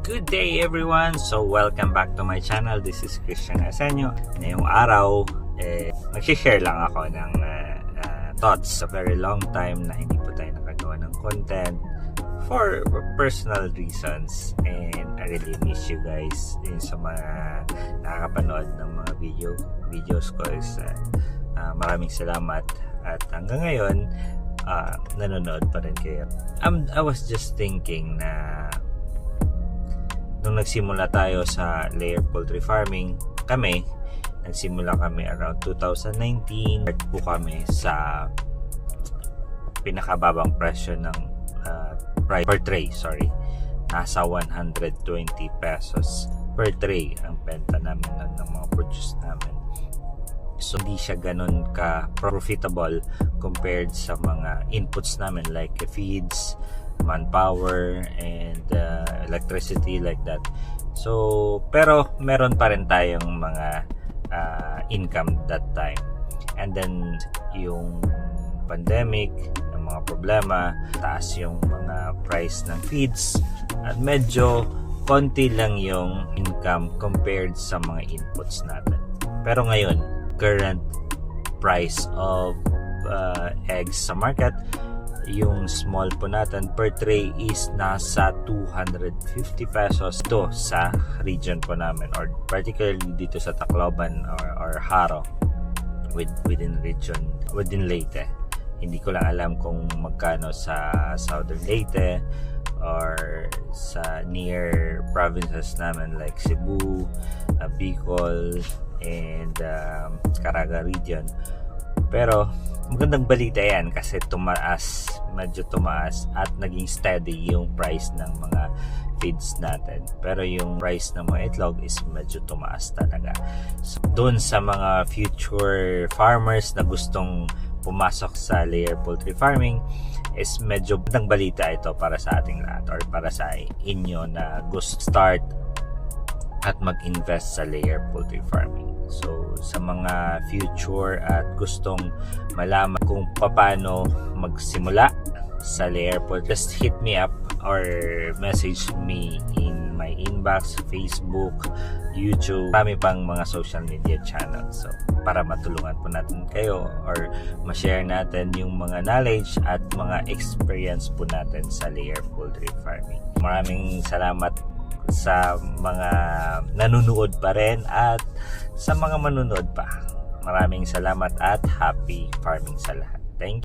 Good day everyone! So welcome back to my channel. This is Christian Asenio. Ngayong araw, mag-share lang ako ng thoughts. A very long time na hindi po tayo nakagawa ng content for personal reasons, and I really miss you guys. Din sa mga nakakapanood ng mga videos ko is maraming salamat, at hanggang ngayon nanonood pa rin kayo. I was just thinking na nung nagsimula tayo sa layer poultry farming, nagsimula kami around 2019. Start po kami sa pinakababang presyo ng price per tray, nasa 120 pesos per tray ang benta namin ng mga produce namin. So hindi siya ganun ka profitable compared sa mga inputs namin like feeds, manpower, and electricity, like that. So pero meron pa rin tayong mga income that time, and then yung pandemic, yung mga problema, taas yung mga price ng feeds, at medyo konti lang yung income compared sa mga inputs natin. Pero ngayon, current price of eggs sa market, yung small po natin per tray is nasa 250 pesos to sa region po namin, or particularly dito sa Tacloban or Haro, within Leyte. Hindi ko lang alam kung magkano sa Southern Leyte or sa near provinces namin like Cebu, Bicol, and Caraga region. Pero magandang balita yan kasi medyo tumaas at naging steady yung price ng mga feeds natin. Pero yung price ng mga itlog is medyo tumaas talaga. So, doon sa mga future farmers na gustong pumasok sa layer poultry farming, is medyo magandang balita ito para sa ating lahat, or para sa inyo na gusto start at mag-invest sa layer poultry farming. So sa mga future at gustong malaman kung paano magsimula sa layer poultry, just hit me up or message me in my inbox, Facebook, YouTube, marami pang mga social media channels. So para matulungan po natin kayo or ma-share natin yung mga knowledge at mga experience po natin sa layer poultry farming. Maraming salamat sa mga nanonood pa rin, at sa mga manonood pa, maraming salamat at happy farming sa lahat. Thank you.